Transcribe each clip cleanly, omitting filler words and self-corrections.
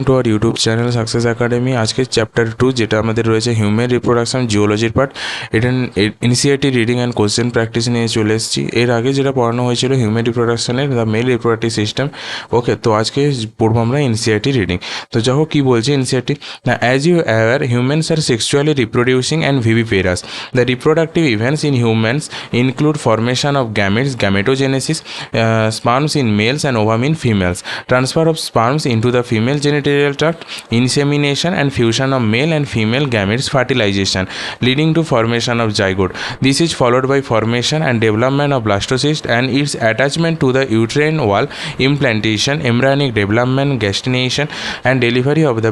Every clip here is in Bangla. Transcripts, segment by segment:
Two our YouTube channel success academy. आज के चैप्टर 2 যেটা আমাদের রয়েছে হিউম্যান রিপ্রোডাকশন জিওলজির পার্ট, এটা initiative reading and question practice নিয়ে চলে এসেছি। এর আগে যেটা পড়ানো হয়েছিল হিউম্যান রিপ্রোডাকশনের the male reproductive system. Okay, তো আজকে পড়বো আমরা ইনিশিয়েটিভ রিডিং। তো দেখো কি বলছে ইনিশিয়েটিভ না, as you aware humans are sexually reproducing and viviparous. The reproductive events in humans include formation of gametes, gametogenesis, sperms in males and ovum in females, transfer of sperms into the female genital tract, insemination and fusion of male and female gametes, fertilization leading to formation of zygote. This is followed by formation and development of blastocyst and its attachment to the uterine wall, implantation, embryonic development, gestation and delivery of the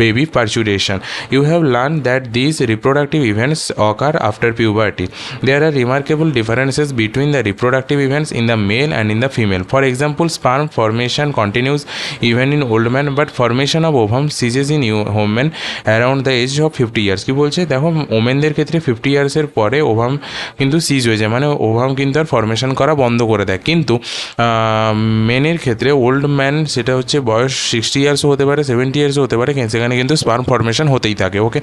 baby parturition. You have learned that these reproductive events occur after puberty. There are remarkable differences between the reproductive events in the male and in the female. For example, sperm formation continues even in old men, but formation of ovum ceases in women around the age of 50 years. কি বলছে দেখো, ওমেনদের ক্ষেত্রে 50 ইয়ার্সের পরে ওভাম কিন্তু সিজ হয়ে যায়, মানে ওভাম কিন্তু আর ফর্মেশন করা বন্ধ করে দেয়। কিন্তু মেনের ক্ষেত্রে ওল্ড ম্যান সেটা হচ্ছে বয়স 60 ইয়ার্সও হতে পারে, 70 ইয়ার্সও হতে পারে, সেখানে কিন্তু স্পার্ম ফর্মেশন হতেই থাকে। Okay,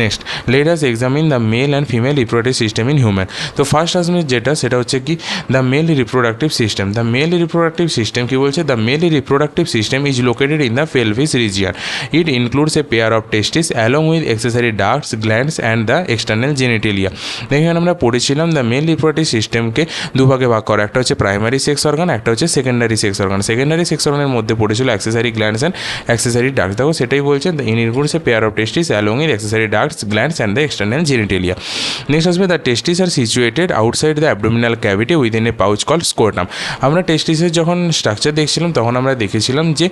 next let us examine the male and female reproductive system in human. তো ফার্স্ট আসবে যেটা সেটা হচ্ছে কি the male reproductive system. The male reproductive system কি বলছে, the male reproductive system is located in the pelvis region. It includes a pair of testis along with accessory ducts, glands and the external genitalia. এখানে আমরা পড়েছিলাম দ্য মেল রিপ্রোডাক্টিভ সিস্টেমকে দুভাগে ভাগ করা, একটা হচ্ছে প্রাইমারি সেক্স অর্গান, একটা হচ্ছে secondary sex organ. Secondary sex অর্গানের মধ্যে পড়েছিল accessory glands and accessory ducts. দেখো সেটাই বলছে in includes a pair of testis along with accessory ducts, glands and the external genitalia. Next আসবে the testis are situated outside the abdominal cavity within a pouch called scrotum. আমরা টেস্টিসের যখন স্ট্রাকচার দেখছিলাম তখন আমরা দেখেছিলাম যে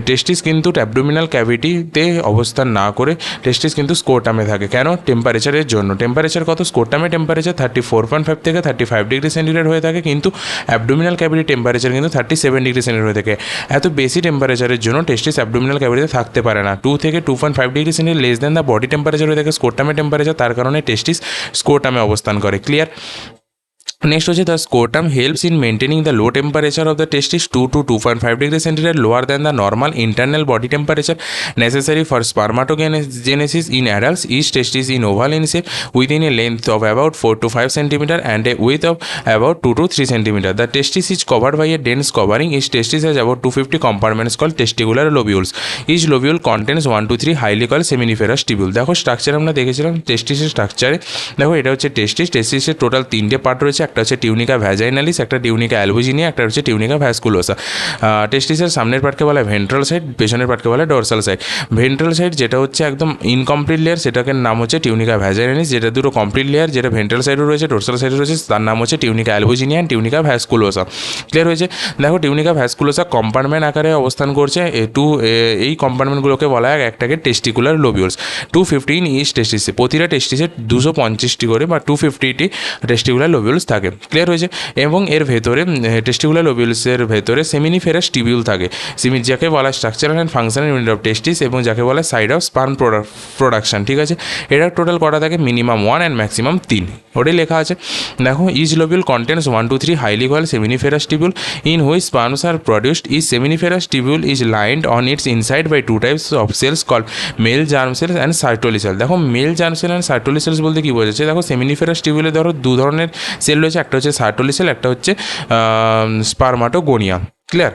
টেস্টিস কিন্তু অ্যাবডোমিনাল ক্যাভিটিতে অবস্থান না করে টেস্টিস কিন্তু স্কোটামে থাকে। কেন? টেম্পারেচারের জন্য। টেম্পারেচার কত? স্কোটামে টেম্পারেচার 34.5 থেকে 35 ডিগ্রি সেন্টিগ্রেড হয়ে থাকে, কিন্তু অ্যাবডোমিনাল ক্যাভিটি টেম্পারেচার কিন্তু 37 ডিগ্রি সেন্টিগ্রেড হয়ে থাকে। এত বেশি টেম্পারেচারের জন্য টেস্টিস অ্যাবডোমিনাল ক্যাভিটিতে থাকতে পারে না। 2 থেকে 2.5 degree centigrade less than the body temperature হয়ে থাকে স্কোটামে টেম্পারেচার, তার কারণে টেস্টিস স্কোটামে অবস্থান করে। ক্লিয়ার? নেক্সট হচ্ছে the scrotum helps in maintaining the low temperature of the testis 2 to 2.5 degree centigrade lower than the normal internal body temperature necessary for spermatogenesis in adults. Each testis is oval in shape within a length of about 4 to 5 centimeter and a width of about 2 to 3 centimeter. The testis is covered by a dense covering. Each testis has about 250 compartments called testicular lobules. Each lobule contains 1 to 3 highly coiled seminiferous tubule. দেখো স্ট্রাকচার আমরা দেখেছিলাম টেস্টিসের স্ট্রাকচারে। দেখো এটা হচ্ছে টেস্টিসের টোটাল 3টে পার্ট রয়েছে, একটা হচ্ছে টিউনিকা ভ্যাজাইনালিস, একটা টিউনিকা অ্যালবুজিনিয়া, একটা হচ্ছে টিউনিকা ভ্যাসকুলোসা। টেস্টিসের সামনের পার্টকে বলা হয় ভেন্ট্রাল সাইড, পেছনের পার্টকে বলা হয় ডরসাল সাইড। ভেন্ট্রাল সাইড যেটা হচ্ছে একদম ইনকমপ্লিট লেয়ার, সেটাকে নাম হচ্ছে টিউনিকা ভ্যাজাইনালিস। যেটা দুটো কমপ্লিট লেয়ার, যেটা ভেন্ট্রাল সাইডও রয়েছে ডরসাল সাইডও রয়েছে, তার নাম হচ্ছে টিউনিকা অ্যালবুজিনিয়া অ্যান্ড টিউনিকা ভ্যাসকুলোসা। ক্লিয়ার হয়েছে? দেখো টিউনিকা ভ্যাসকুলোসা কম্পার্টমেন্ট আকারে অবস্থান করছে। এই কম্পার্টমেন্টগুলোকে বলা হয় একটাকে টেস্টিকুলার লোবিউলস। 215 ইচ টেস্টিসে, প্রতিটা টেস্টিসে 250টি করে বা 250টি টেস্টিকুলার লোবিউলস থাকে। ক্লিয়ার হয়েছে? এবং এর ভেতরে টেস্টিকুলার লোবিউলসের ভেতরে সেমিনিফেরাস টিবিউল থাকে, যাকে বলা structural and functional unit of testis, এবং যাকে বলা সাইড অফ স্পার্ম প্রোডাকশন। ঠিক আছে, এটা টোটাল করা থাকে মিনিমাম 1 অ্যান্ড ম্যাক্সিমাম 3, ওটাই লেখা আছে। দেখো each lobule contains 1 to 3 highly coiled seminiferous tubule in which sperms are produced. Each seminiferous tubule is lined on its inside by 2 types of cells called male germ cells and Sertoli cell. দেখো male germ cell and Sertoli cells বলতে কী বোঝাচ্ছে? দেখো সেমিনিফেরাস টিবিউলে ধরো 2 ধরনের সেল রয়েছে, একটা হচ্ছে সার্টোলি সেল, একটা হচ্ছে স্পার্মাটোগোনিয়া। ক্লিয়ার?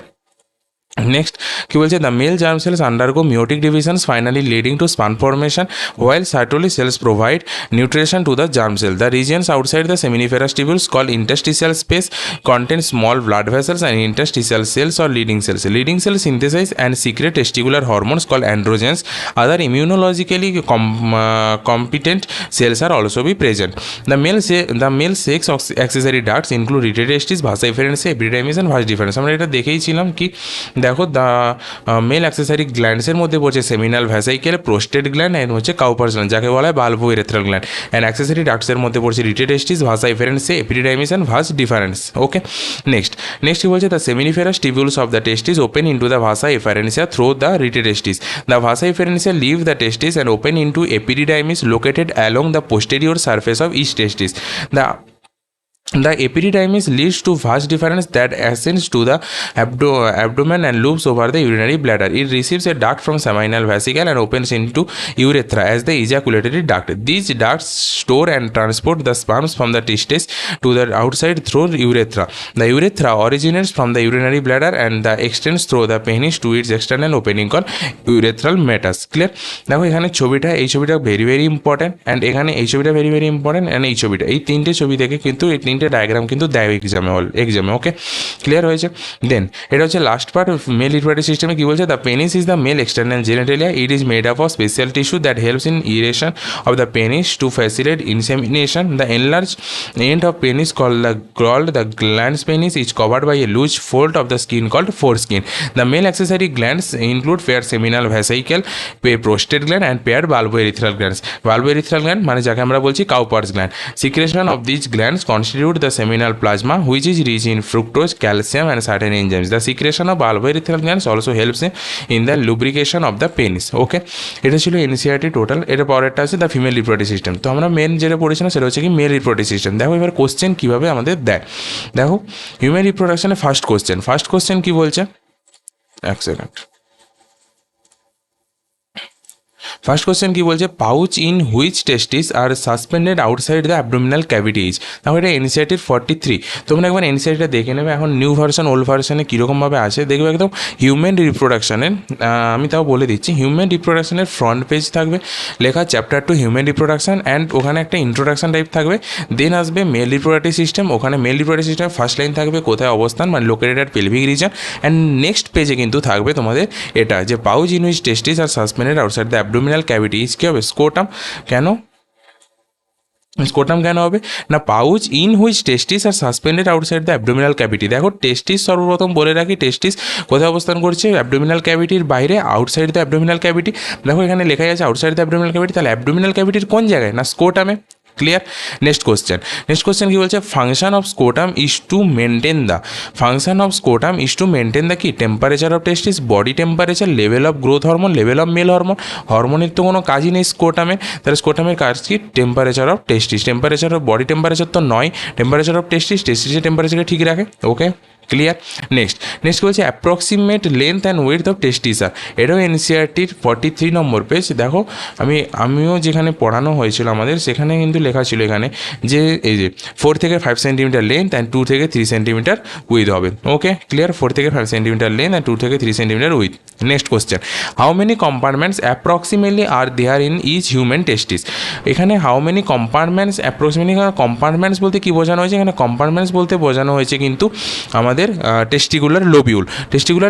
নেক্সট কি বলছে, the male germ cells undergo meiotic divisions finally leading to sperm formation while Sertoli cells provide nutrition to the germ cell. The regions outside the seminiferous tubules called interstitial space contain small blood vessels and interstitial cells or leading cells. Leading cells synthesize and secrete testicular hormones called androgens. Other immunologically competent cells are also be present. The male sex accessory ducts include retracted testes, vasa efferentia, epididymis and vas deferens. আমরা এটা দেখেইছিলাম কি, দেখো দ্য মেল অ্যাক্সেসরি গ্ল্যান্ডসের মধ্যে পড়ছে seminal vesicle, prostate gland and হচ্ছে কাউপার্স গ্ল্যান্ড, যাকে বলা হয় bulbourethral gland. And accessory ডাক্টসের মধ্যে পড়ছে rete testis, vasa efferentia, epididymis and vas deferens. Okay, next কি বলছে, the seminiferous tubules of the testis open into the vasa efferentia through the rete testis. The vasa efferentia leave the testis and open into epididymis located along the posterior surface of each testis. The The epididymis leads to vast difference that ascends to the abdomen and loops over the urinary bladder. It receives a duct from seminal vesicle and opens into urethra as the ejaculatory duct. These ducts store and transport the sperms from the testes to the outside through urethra. The urethra originates from the urinary bladder and extends through the penis to its external opening called urethral meatus. Clear? দেখো এখানে ছবিটা, এই ছবিটা ভেরি ভেরি ইম্পর্টেন্ট, অ্যান্ড এখানে এই ছবিটা ভেরি ভেরি ইম্পর্টেন্ট, অ্যান্ড এই ছবিটা, এই তিনটে ছবি থেকে কিন্তু এই তিনটে ডায়াগ্রাম কিন্তু দেয় এক্সামে। ওকে, ক্লিয়ার হয়েছে? দেন এটা হচ্ছে লাস্ট পার্ট, মেল রিপ্রোডাক্টিভ সিস্টেমে কী বলছে? The penis is the male external genitalia. It is made up of special tissue that helps in erection of the penis to facilitate insemination. The enlarge end of penis called the glans penis is covered by a loose fold of the skin called foreskin. The male accessory glands include paired seminal vesicle, paired prostate gland and paired bulbourethral glands. Bulbourethral gland মানে যাকে আমরা বলছি Cowper's gland. Secretion of these glands constitute the seminal plasma which is rich in fructose, calcium and certain enzymes. The secretion of bulbourethral glands also helps in the lubrication of the penis. ওকে, এটা ছিল এনসিআরটি টোটাল। এটা পরেরটা আছে দ্য ফিমেল রিপ্রোডাক্টিভ সিস্টেম। তো আমরা মেন যেটা পড়েছিলাম সেটা হচ্ছে কি মেল রিপ্রোডাক্টিভ সিস্টেম। দেখো এবার কোশ্চেন কীভাবে আমাদের দেয়। দেখো হিউম্যান রিপ্রোডাকশনে ফার্স্ট কোশ্চেন কী বলছে, এক সেকেন্ড। ফার্স্ট কোশ্চেন কী বলছে? Pouch in which testis are suspended outside the abdominal cavities. তাহলে এটা এনসিআরটির 43। তোমরা একবার এনসিআরটিটা দেখে নেবে এখন নিউ ভার্সন ওল্ড ভার্সনে কীরকমভাবে আছে দেখবে একদম। হিউম্যান রিপ্রোডাকশনের আমি তাও বলে দিচ্ছি, হিউম্যান রিপ্রোডাকশনের ফ্রন্ট পেজ থাকবে লেখা চ্যাপ্টার 2 হিউম্যান রিপ্রোডাকশন, অ্যান্ড ওখানে একটা ইন্ট্রোডাকশন টাইপ থাকবে। দেন আসবে মেল রিপ্রোডাক্টিভ সিস্টেম, ওখানে male reproductive system first line থাকবে কোথায় অবস্থান, মানে located at pelvic region. And next পেজে কিন্তু থাকবে তোমাদের এটা যে pouch in which testis are suspended outside the abdominal cavity is কী হবে? স্কোটাম। কেন স্কোটাম কেন হবে না? Pouch in which testis are suspended outside the abdominal cavity. দেখো টেস্টিস সর্বপ্রথম বলে রাখি, টেস্টিস কোথায় অবস্থান করছে? অ্যাবডোমিনাল ক্যাভিটির বাইরে, আউটসাইড দ্য অ্যাবডোমিনাল ক্যাভিটি। দেখো এখানে লেখাই আছে আউটসাইড দ্য অ্যাবডোমিনাল ক্যাভিটি, তাহলে অ্যাবডোমিনাল ক্যাভিটির কোন জায়গায়? না স্কোটামে। ক্লিয়ার? নেক্সট কোশ্চেন কী বলছে? Function of scrotum is to maintain the কি temperature of testis, body temperature, level of growth hormone, level of male hormone. হরমোনের তো কোনো কাজই নেই স্কোটামের, তাহলে স্কোটামের কাজ কি? Temperature of testis. Temperature of body temperature তো নয়, টেম্পারেচার অফ টেস্টিসের টেম্পারেচারকে ঠিক রাখে। Okay, clear? নেক্সট বলছে approximate length and width of টেস্টিসার। এটাও এনসিআরটির 43 নম্বর পেজ। দেখো আমিও যেখানে পড়ানো হয়েছিল আমাদের সেখানে কিন্তু লেখা ছিল এখানে যে এই যে 4 থেকে 5 সেন্টিমিটার লেন্থ অ্যান্ড 2 থেকে 3 সেন্টিমিটার উইথ হবে। ওকে, ক্লিয়ার? 4 থেকে 5 সেন্টিমিটার লেন্থ অ্যান্ড 2 থেকে 3 centimetre with. Next question, how many compartments approximately are there in each human testis. এখানে how many compartments approximately, compartments বলতে কী বোঝানো হয়েছে? এখানে কম্পার্টমেন্টস বলতে বোঝানো হয়েছে কিন্তু আমাদের টেস্টিকুলার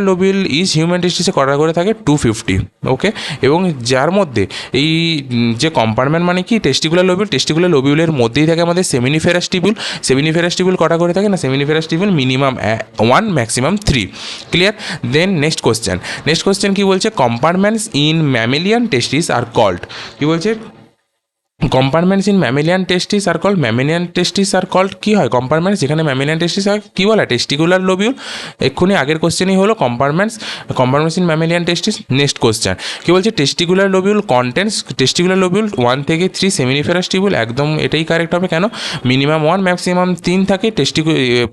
লোবিউল ইজ হিউম্যান টেস্টিসে করা করে থাকে 250। ওকে, এবং যার মধ্যে এই যে কম্পার্টমেন্ট মানে কি টেস্টিকুলার লোবিউলের মধ্যেই থাকে আমাদের সেমিনিফেরাস টিবিউল কটা করে থাকে না? Seminiferous tubule minimum 1 maximum 3। Clear? Then next question কী বলছে? Compartments in mammalian testis are called. কী বলছে? Compartments in mammalian testis are called কী হয়? কম্পার্টমেন্টস যেখানে ম্যামেলিয়ান টেস্টিস হয় কী বলে? Testicular lobule. এক্ষুনি আগের কোশ্চেনই হলো compartments in mammalian testis. Next question কী বলছে? টেস্টিকুলার লোবিউল কন্টেন্টস 1 থেকে 3 সেমিনিফেরাস টিবিউল। একদম এটাই কারেক্ট হবে। কেন? মিনিমাম 1 ম্যাক্সিমাম 3 থাকে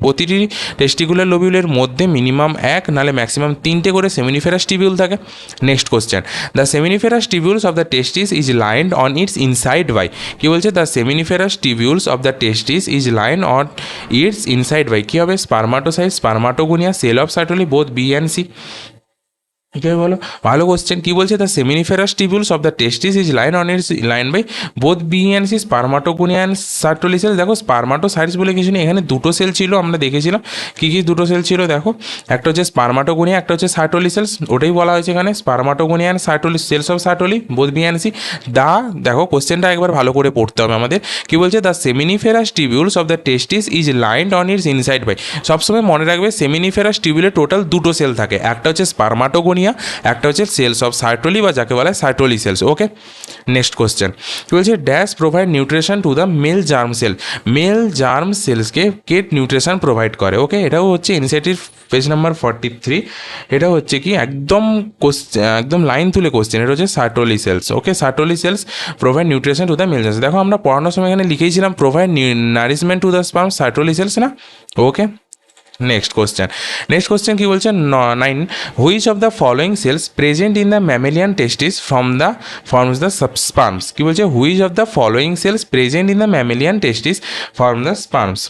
প্রতিটি টেস্টিকুলার লোবিউলের মধ্যে মিনিমাম 1 নাহলে ম্যাক্সিমাম 3টে করে সেমিনিফেরাস টিবিউল থাকে। Next question, the seminiferous tubules of the testis is lined on its inside by. কী বলছে? The seminiferous tubules of the testis is line on its inside by কী হবে? Spermatocyte, spermatogonia, cell of Sertoli, both B and C. ঠিক আছে, বলো। ভালো কোশ্চেন। কী বলছে? The seminiferous tubules of the testis is line by both B and C, spermatogonia and Sertoli cell. দেখো স্পার্মাটোসাইটস বলে কিছু নেই, এখানে দুটো সেল ছিল, আমরা দেখেছিলাম কী দুটো সেল ছিল। দেখো একটা হচ্ছে স্পার্মাটোগোনিয়া, একটা হচ্ছে সার্টোলি সেলস, ওটাই বলা হয়েছে এখানে spermatogonia and Sertoli cells of Sertoli both B and C. দেখো কোশ্চেনটা একবার ভালো করে পড়তে হবে আমাদের। কী বলছে? The seminiferous tubules of the testis is lined on its inside by. সবসময় মনে রাখবে সেমিনিফেরাস টিবিউলে টোটাল দুটো সেল থাকে, একটা হচ্ছে স্পার্মাটোগোনিয়া স্পার্মাটোগোনিয়া, একটা হচ্ছে সেলস অফ সার্টোলি বা যাকে বলা হয় Sertoli cells. Okay, next question কি বলছে, dash provide nutrition to the male germ cell. Male germ সেলসকে কে নিউট্রিশন প্রোভাইড করে। ওকে, এটাও হচ্ছে ইনিশিয়েটিভ পেজ নাম্বার 43। এটা হচ্ছে কি একদম একদম লাইন তুলে কোশ্চেন, এটা হচ্ছে Sertoli cells. Okay, Sertoli cells provide nutrition to the male germ. দেখো আমরা পড়ানোর সময় এখানে লিখেইছিলাম provide nourishment to the sperm, Sertoli cells না। ওকে, নেক্সট কোশ্চেন কি বলছে 9, which of the following cells present in the mammalian testis forms the sperms. কি বলছে, which of the following cells present in the mammalian testis form the sperms.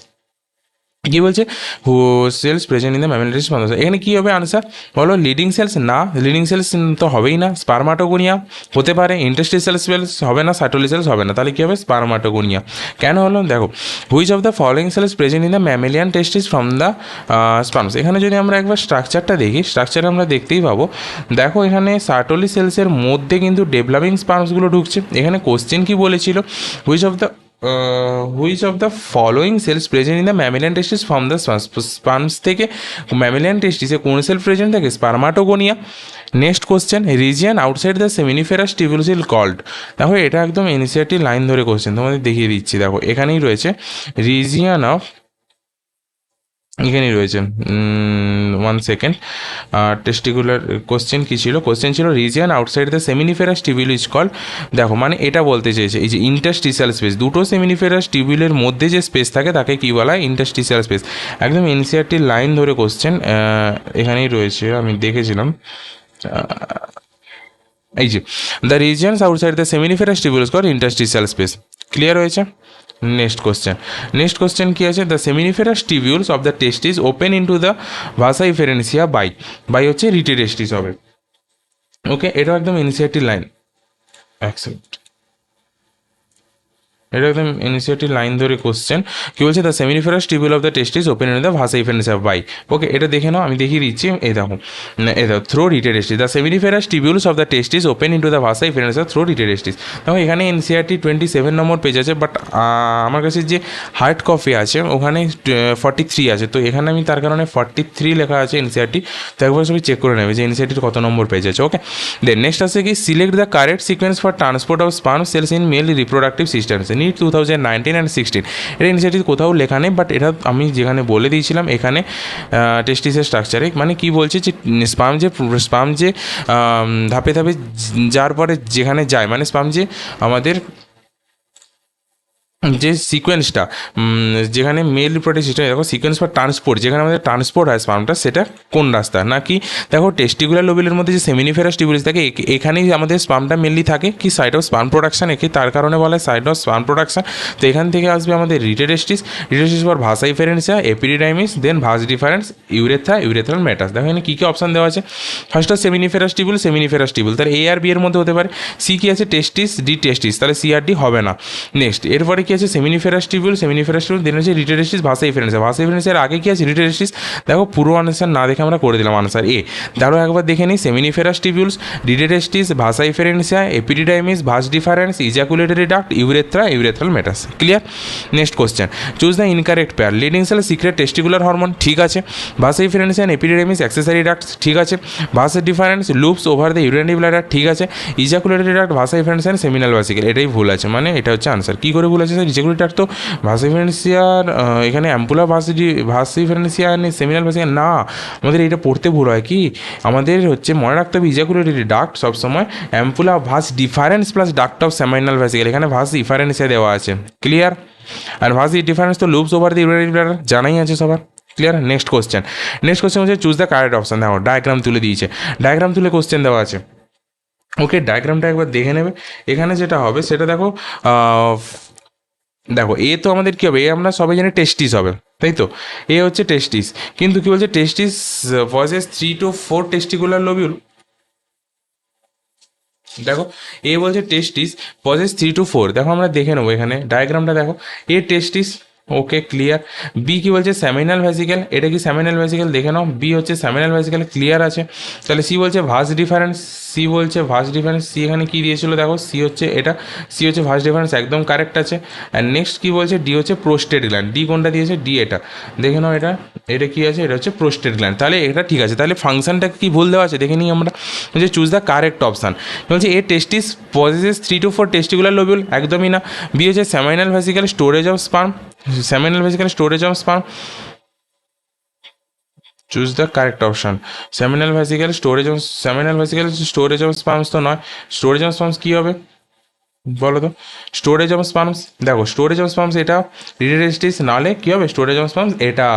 কি বলছে, who cells present in the mammalian testis form the, এখানে কি হবে আনসার বলো, লিডিং সেলস না, লিডিং সেলস তো হবেই না, স্পার্মাটোগোনিয়া হতে পারে, ইন্টারস্টিশিয়াল সেলস হবে না, সার্টোলি সেলস হবে না, তাহলে কি হবে স্পার্মাটোগোনিয়া। কেন হলো দেখো, which of the following cells present in the mammalian testis from the sperms. এখানে যদি আমরা একবার স্ট্রাকচারটা দেখি, স্ট্রাকচার আমরা দেখতেই পাবো। দেখো এখানে সার্টোলি সেলসের মধ্যে কিন্তু ডেভেলপিং স্পার্মসগুলো ঢুকছে। এখানে কোশ্চেন কি বলেছিল, which of the following cells present in the mammalian testis from the sperms থেকে ম্যামেলিয়ান টেস্টিসে কোন সেল প্রেজেন্ট থাকে, spermatogonia. Next question, region outside the seminiferous tubules is called. দেখো এটা একদম এনসিইআরটি লাইন ধরে কোশ্চেন, তোমাদের দেখিয়ে দিচ্ছি। দেখো এখানেই রয়েছে রিজিয়ান অফ, এখানেই রয়েছে 1 সেকেন্ড, টেস্টিকুলার কোশ্চেন কী ছিল, কোশ্চেন ছিল region outside the seminiferous tubule is called. দেখো মানে এটা বলতে চেয়েছে এই যে ইন্টারস্টিশিয়াল স্পেস, দুটো সেমিনিফেরাস টিবিউলের মধ্যে যে স্পেস থাকে তাকে কী বলা হয়, ইন্টারস্টিশিয়াল স্পেস। একদম এনসিইআরটির লাইন ধরে কোশ্চেন এখানেই রয়েছে, আমি দেখেছিলাম। এই যে the regions outside the seminiferous tubule is called interstitial space. Clear হয়েছে। নেক্সট কোশ্চেন কি আছে, the seminiferous tubules of the testis open into the vasa efferentia by হচ্ছে রিটেটেস্টিস হবে। ওকে, এটাও একদম এনসিইআরটি লাইন, অ্যাকসেপ্ট, এটা একদম এনসিইআরটি লাইন ধরে কোশ্চেন। কি বলছে, the seminiferous tubule of the testis open in the vasa efferentia by. ওকে, এটা দেখে নাও, আমি দেখিয়ে দিচ্ছি। এই দেখো through rete testis, the seminiferous tubules of the testis open into the vasa efferentia through rete testis. দেখো এখানে এনসিইআরটি 27 নম্বর পেজ আছে, বাট আমার কাছে যে হার্ড কপি আছে ওখানে 43 আছে, তো এখানে আমি তার কারণে 43 লেখা আছে এনসিইআরটি, তো একবার সবাই চেক করে নেবে যে এনসিইআরটির কত নম্বর পেজ আছে। ওকে, দেন নেক্সট আছে কি, select the correct sequence for transport of sperm cells in male reproductive systems NEET 2019 and 16। এটা ইনিশিয়েটিভ কোথাও লেখা নেই, বাট এটা আমি যেখানে বলে দিয়েছিলাম এখানে টেস্টিসের স্ট্রাকচারে, মানে কি বলছে যে স্পার্ম যে ধাপে ধাপে যার পরে যেখানে যায়, মানে স্পার্ম যে আমাদের যে সিকোয়েন্সটা, যেখানে মেল রিপ্রোডাক্টিভ সিস্টেম, দেখো সিকোয়েন্স ফর ট্রান্সপোর্ট, যেখানে আমাদের ট্রান্সপোর্ট হয় স্পার্মটা, সেটা কোন রাস্তা নাকি, দেখো টেস্টিকুলার লোবেলের মধ্যে যে সেমিনিফেরাস টিবিউলস থাকে এখানেই আমাদের স্পার্মটা মেনলি থাকে, কি সাইট অফ স্পার্ম প্রোডাকশন, একে তার কারণে বলা হয় সাইট অফ স্পার্ম প্রোডাকশন। তো এখান থেকে আসবে আমাদের রিটেটেস্টিস পর ভাসা ইফেরেন্সিয়া, এপিডিডাইমিস, দেন ভাস ডিফারেন্স, ইউরেথ্রাল মেটাস। দেখো এখানে কী কী অপশন দেওয়া আছে, ফার্স্ট অফ সেমিনিফেরাস টিবিউল, তাহলে এ আর বি এর মধ্যে হতে পারে। সি কি আছে, টেস্টিস, ডি টেস্টিস, তাহলে সি আর ডি হবে না। নেক্সট এরপরে কি আছে, সেমিনিফেরাস টিবিউল, দেন হচ্ছে রিটেটেস্টিস, ভাসা ইফেরেন্সিয়ার আগে কি আছে, রিটেটেস্টিস। দেখো পুরো আনসার না দেখে আমরা করে দিলাম আনসার এ। তারও একবার দেখে নিই, seminiferous tubules, rete testis, vasa efferentia, epididymis, vas deferens, ejaculatory duct, urethral meatus. Clear. Next question, choose the incorrect pair, Leydig cell secrete testicular hormone, ঠিক আছে। Vasa efferentia, epididymis, accessory duct, ঠিক আছে। Vas deferens, loops over the urinary bladder, ঠিক আছে। ইজাকুলেটরি ডাক্ট, ভাসা ইফেরেন্সিয়া, সেমিনাল ভেসিকল, এটাই ভুল আছে, মানে এটা হচ্ছে আনসার। কী করে ভুল আছে স্যার, ইজাকুলেটরি ডাক্ট তো ভাসা ইফেরেন্সিয়ার এখানে অ্যাম্পুলা ভাসা ইফেরেন্সিয়া সেমিনাল ভেসিকল না, আমাদের এটা পড়তে ভুল হয়। কি আমাদের হচ্ছে মনে রাখতে হবে, ইজাকুলেটরি ডাক্ট সবসময় ampulla vas deferens plus duct of seminal vesicle, এখানে ভাস ইফারেন্সিয়া দেওয়া আছে। ক্লিয়ার। আর ভাস ডিফারেন্স তো loops over the urinary bladder, জানাই আছে সবার। ক্লিয়ার। নেক্সট কোশ্চেন হচ্ছে চুজ দ্য কারেক্ট অপশন। দেখো ডায়াগ্রাম তুলে দিয়েছে, ডায়াগ্রাম তুলে কোশ্চেন দেওয়া আছে। ওকে, ডায়াগ্রামটা একবার দেখে নেবে। এখানে যেটা হবে সেটা দেখো, দেখো এ তো আমাদের কী হবে, এ আমরা সবাই জানি টেস্টিস হবে, তাই তো। এ হচ্ছে টেস্টিস, কিন্তু কী বলছে, টেস্টিস পজেস 3 to 4 টেস্টিকুলার লোবিউল। দেখো এ বলছে টেস্টিস পজেস 3 to 4, দেখো আমরা দেখে নেবো এখানে ডায়াগ্রামটা দেখো, এ টেস্টিস ওকে ক্লিয়ার। বি কি বলছে সেমিনাল ভেসিকেল, এটা কি সেমিনাল ভেসিকেল দেখে নাও, বি হচ্ছে সেমিনাল ভেসিকেল, ক্লিয়ার আছে। তাহলে সি বলছে ভাস ডিফারেন্স, সি বলছে ভাস ডিফারেন্স, সি এখানে কি দিয়েছিল দেখো, সি হচ্ছে এটা, সি হচ্ছে ভাস ডিফারেন্স, একদম কারেক্ট আছে। অ্যান্ড নেক্সট কি বলছে, ডি হচ্ছে প্রোস্টেট গ্ল্যান্ড, ডি কোনটা দিয়েছে, ডি এটা, দেখে নাও এটা, এটা কি আছে, এটা হচ্ছে প্রোস্টেট গ্ল্যান্ড, তাহলে এটা ঠিক আছে। তাহলে ফাংশনটা কি ভুল দেওয়া আছে দেখে নিই আমরা, যে চুজ দ্য কারেক্ট অপশান। বলছে এ টেস্টিস পজেসেস 3 to 4 টেস্টিকুলার লোবিউল, একদমই না। বি হচ্ছে seminal vesicle storage of sperm, seminal vesicle storage of sperm, choose the correct option। seminal vesicle storage of, seminal vesicle storage of sperms তো নয়, storage of sperms কি হবে বলো তো, স্টোরেজ অফ স্পার্মস, দেখো স্টোরেজ অফ স্পার্মস এটা রিডেস্টিস, নাহলে কী হবে স্টোরেজ অফ স্পার্মস এটা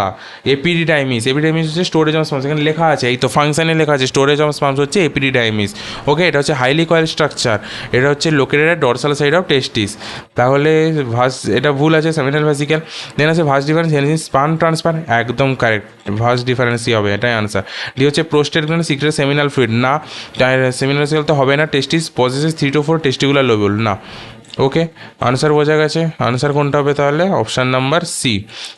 এপিডিডাইমিস, এপিডিডাইমিস হচ্ছে স্টোরেজ অফ স্পার্মস, এখানে লেখা আছে, এই তো ফাংশনে লেখা আছে স্টোরেজ অফ স্পার্মস হচ্ছে এপিডিডাইমিস। ওকে, এটা হচ্ছে হাইলি কয়েল স্ট্রাকচার, এটা হচ্ছে located at dorsal side of testis, তাহলে ভাস এটা ভুল আছে সেমিনাল ভেসিকেল। দেন আছে ভাস ডিফারেন্স স্পার্ম ট্রান্সফার, একদম কারেক্ট, ভাস ডিফারেন্সই হবে, এটাই আনসার। ডি হচ্ছে prostate gland secrete seminal fluid, না সেমিনাল ভেসিকেল তো হবে না, testis possesses 3 to 4 testicular lobule, না। ওকে, আনসার বোঝা গেছে, আনসার কোনটা হবে তাহলে, option number C,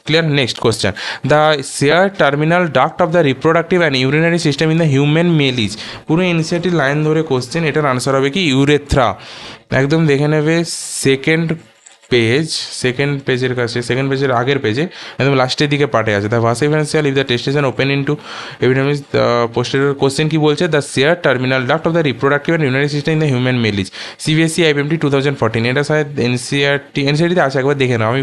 clear. Next question, the share terminal duct of the reproductive and urinary system in the human male is, পুরো ইনিশিয়েটিভ লাইন ধরে কোশ্চেন, এটার আনসার হবে কি ইউরেথ্রা, একদম দেখে নেবে সেকেন্ড পেজ, সেকেন্ড পেজের কাছে, সেকেন্ড পেজের আগের পেজে একদম লাস্টের দিকে পার্টে আছে, দ্য ভাস ইভেন্সিয়াল of the testis open in to epididymis, posterior question কি বলছে, the share terminal duct of the reproductive and urinary system in the human male is, CBSE IPMT 2014, এটা শায়দ এনসিআরটিতে আছে, একবার দেখে নাও, আমি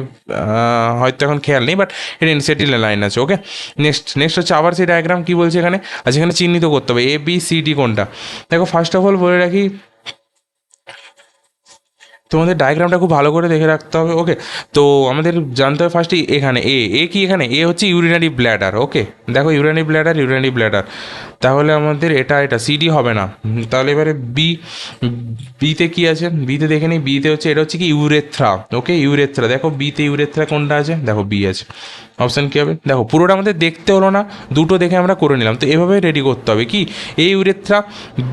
হয়তো এখন খেয়াল নেই, বাট এটা এনসিআরটি লাইন আছে। ওকে, নেক্সট হচ্ছে আবার সেই ডায়াগ্রাম কি বলছে এখানে, আচ্ছা এখানে চিহ্নিত করতে হবে এ বি সি ডি কোনটা, দেখো ফার্স্ট অফ অল বলে রাখি তোমাদের ডায়াগ্রামটা খুব ভালো করে দেখে রাখতে হবে। ওকে, তো আমাদের জানতে হবে ফার্স্টে এখানে এ কি, এখানে এ হচ্ছে ইউরিনারি ব্ল্যাডার। ওকে, দেখো ইউরিনারি ব্ল্যাডার, ইউরিনারি ব্ল্যাডার, তাহলে আমাদের এটা সিডি হবে না, তাহলে এবারে বিতে কি আছে, বিতে দেখে নিই, বিতে হচ্ছে এটা হচ্ছে কি ইউরেথ্রা। ওকে, ইউরেথ্রা, দেখো বিতে ইউরেথ্রা কোনটা আছে, দেখো বি আছে, অপশান কী হবে, দেখো পুরোটা আমাদের দেখতে হলো না, দুটো দেখে আমরা করে নিলাম, তো এভাবে রেডি করতে হবে কি, এ ইউরেথ্রা,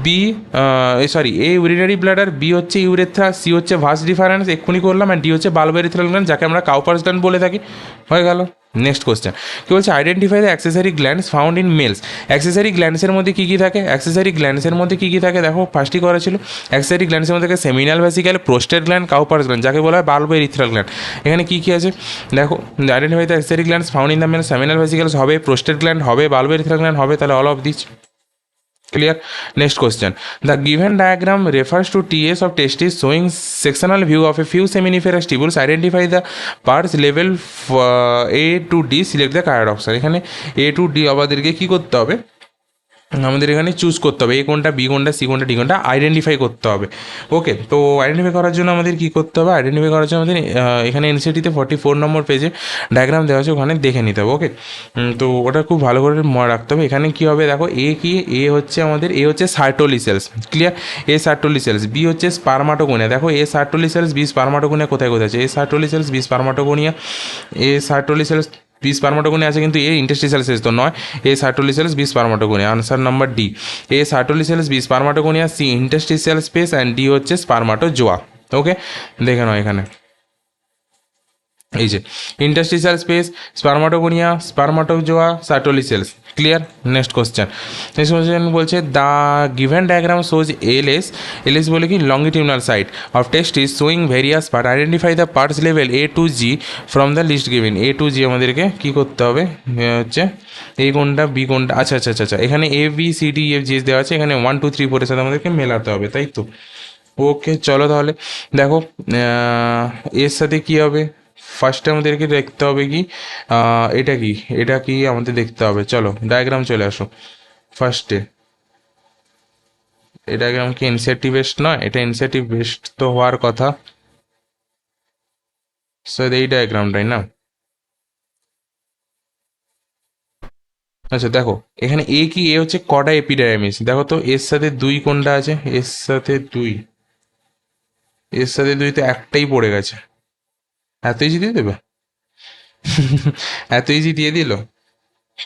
বি সরি এ ইউরিনারি ব্লাডার, বি হচ্ছে ইউরেথ্রা, সি হচ্ছে ভাস ডিফারেন্স এক্ষুনি করলাম, অ্যান্ড ডি হচ্ছে বাল্বোএরিথ্রাল গ্ল্যান্ড, যাকে আমরা কাউপার্স গ্ল্যান্ড বলে থাকি, হয়ে গেল। নেক্সট কোশ্চেন কী বলছে, identify the accessory glands found in males, accessory গ্ল্যান্ডসের মধ্যে কী কী থাকে, অ্যাক্সেসারি গ্ল্যান্ডসের মধ্যে কী কী থাকে, দেখো ফার্স্টই করা ছিল, অ্যাক্সেসারি গ্ল্যান্ডসের মধ্যে থাকে seminal vesicle, prostate gland, Cowper's gland, যাকে বলা হয় বাল্বোএরিথ্রাল গ্ল্যান্ড। এখানে কী কী আছে দেখো, identify the accessory glands found in the male, seminal vesicles হবে, প্রোস্টেট গ্ল্যান্ড হবে, বাল্বোএরিথ্রাল গ্ল্যান্ড হবে, তাহলে all of this, clear। Next question, the given diagram refers to TS of testis showing sectional view of a few seminiferous tubules, identify the parts level A to D, select the correct option। এখানে A to D আমাদেরকে কি করতে হবে, আমাদের এখানে চুজ করতে হবে, এ কোনটা, বি কোনটা, সি কোনটা, ডি কোনটা, আইডেন্টিফাই করতে হবে। ওকে, তো আইডেন্টিফাই করার জন্য আমাদের কী করতে হবে, আইডেন্টিফাই করার জন্য আমাদের এখানে এনসিটিতে 44 নম্বর পেজে ডায়াগ্রাম দেওয়া আছে, ওখানে দেখে নিতে হবে। ওকে, তো ওটা খুব ভালো করে মনে রাখতে হবে। এখানে কী হবে দেখো, এ কি, এ হচ্ছে আমাদের, এ হচ্ছে Sertoli cells, clear, A Sertoli cells, B হচ্ছে স্পার্মাটোগোনিয়া, দেখো A Sertoli cells, B spermatogonia কোথায় কোথায় আছে, A Sertoli cells, B spermatogonia, A Sertoli cells, B spermatogonia আছে, কিন্তু এ ইন্টারস্টিশিয়াল সেলস তো নয়, A Sertoli cells, B spermatogonia, answer number D, A Sertoli cells, B spermatogonia, C interstitial space, and D হচ্ছে স্পার্মাটোজোয়া। ওকে, দেখে নাও এখানে এই যে interstitial space, spermatogonia, spermatozoa, Sertoli cells, clear. Next question বলছে the given diagram shows LS বলে কি longitudinal side of testis showing various part, identify the parts লেভেল A to G from the list given, A to G আমাদেরকে কী করতে হবে, হচ্ছে এ কোনটা, বি কোনটা, আচ্ছা আচ্ছা আচ্ছা, এখানে A B C D F G দেওয়া আছে, এখানে 1 2 3 4 এর সাথে আমাদেরকে মেলাতে হবে, তাই তো। ওকে, চলো তাহলে দেখো এর সাথে কী হবে, ফার্স্টে আমাদেরকে দেখতে হবে কি, এটা কি, এটা কি আমাদের দেখতে হবে, চলো ডায়াগ্রাম চলে আসো ফার্স্টে, এই ডায়াগ্রাম কি এনসিআরটি বেস্ট নয়, এটা এনসিআরটি বেস্ট তো হওয়ার কথা, সো এই ডায়াগ্রামটাই না, আচ্ছা দেখো এখানে এ কি, এ হচ্ছে কটা এপিডার্মিস, দেখো তো এর সাথে দুই কোনটা আছে, এর সাথে দুই, এর সাথে দুই তো একটাই পড়ে গেছে, এত ইজি দিয়ে দেবে এত ইজি দিয়ে দিল,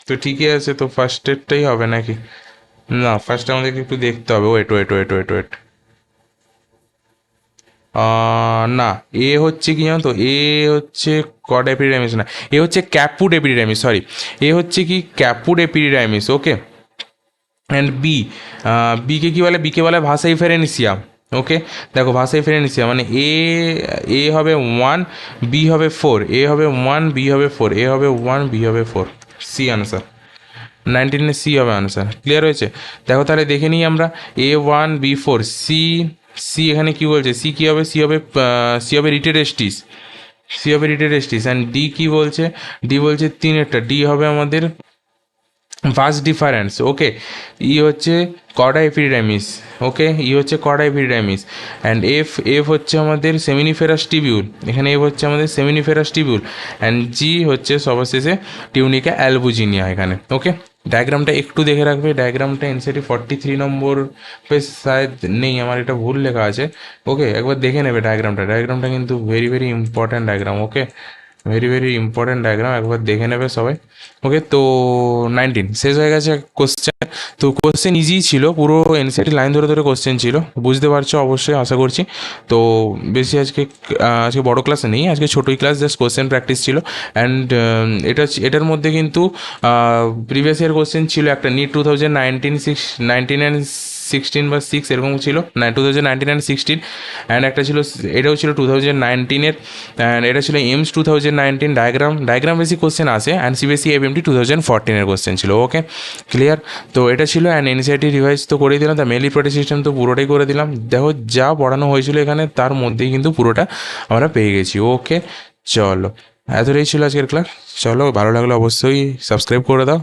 তো ঠিকই আছে, তো ফার্স্টেরটাই হবে নাকি, না ফার্স্ট আমাদেরকে একটু দেখতে হবে, wait wait wait wait wait, না, এ হচ্ছে কি জানো তো, এ হচ্ছে কড এপিডাইমিস না, এ হচ্ছে ক্যাপুড এপিডাইমিস, সরি, এ হচ্ছে কি ক্যাপুড এপিডাইমিস, ওকে। অ্যান্ড বি, বিকে কী বলে, বিকে বলে ভাসাই ফেরেনিসিয়া, ওকে। দেখো ভাসাই ফেরেনিসিয়া মানে এ হবে 1, বি হবে 4, এ হবে 1, বি হবে 4, এ হবে 1, বি হবে 4, সি আনসার। 19 সি হবে আনসার। ক্লিয়ার হয়েছে? দেখো তাহলে দেখে নিই আমরা, A1B4, সি, সি এখানে কি বলছে, সি কী হবে, সি হবে রিটেরেস্টিস, সি হবে রিটেরেস্টিস। অ্যান্ড ডি কী বলছে, ডি বলছে তিনেরটা, ডি হবে আমাদের ভাস্ট ডিফারেন্স, ওকে। ই হচ্ছে কর্ডা এপিডাইমিস, ওকে, ই হচ্ছে কর্ডা এপিডাইমিস। অ্যান্ড এফ, এফ হচ্ছে আমাদের সেমিনিফেরাস টিবিউল, এখানে এফ হচ্ছে আমাদের সেমিনিফেরাস টিবিউল। অ্যান্ড জি হচ্ছে সবার শেষে টিউনিকা অ্যালবুজিনিয়া এখানে, ওকে। ডায়াগ্রামটা একটু দেখে রাখবে, ডায়াগ্রামটা এনসিটি 43 নম্বর পে শায়দ নেই, আমার এটা ভুল লেখা আছে, ওকে। একবার দেখে নেবে ডায়াগ্রামটা, ডায়াগ্রামটা কিন্তু ভেরি ভেরি ইম্পর্ট্যান্ট ডায়াগ্রাম, ওকে, ভেরি ভেরি ইম্পর্ট্যান্ট ডায়াগ্রাম, একবার দেখে নেবে সবাই, ওকে। তো 19 শেষ হয়ে গেছে কোশ্চেন। তো কোশ্চেন ইজিই ছিল, পুরো এনসিআরটি লাইন ধরে ধরে কোশ্চেন ছিল, বুঝতে পারছো অবশ্যই আশা করছি। তো বেশি আজকে আজকে বড় ক্লাস নেই, আজকে ছোটোই ক্লাস, জাস্ট কোশ্চেন প্র্যাকটিস ছিল। অ্যান্ড এটার মধ্যে কিন্তু প্রিভিয়াস ইয়ার কোশ্চেন ছিল একটা, নিট 2019 অ্যান্ড 16 বা 6 এরকম ছিল না, 2019 অ্যান্ড 16। অ্যান্ড একটা ছিল, এটাও ছিল 2019-এর, অ্যান্ড এটা ছিল এমস 2019 ডায়াগ্রাম বেশি কোশ্চেন আসে। অ্যান্ড সিবিএসই এফএমটি 2014-এর কোশ্চেন ছিল, ওকে। ক্লিয়ার? তো এটা ছিল। অ্যান্ড এনসিআরটি রিভাইজ তো করেই দিলাম, দ্য মেইনলি প্রোটেক্ট সিস্টেম তো পুরোটাই করে দিলাম। দেখো যা পড়ানো হয়েছিল এখানে তার মধ্যেই কিন্তু পুরোটা আমরা পেয়ে গেছি, ওকে। চলো, এতটাই ছিল আজকের ক্লাস। চলো, ভালো লাগলে অবশ্যই সাবস্ক্রাইব করে দাও।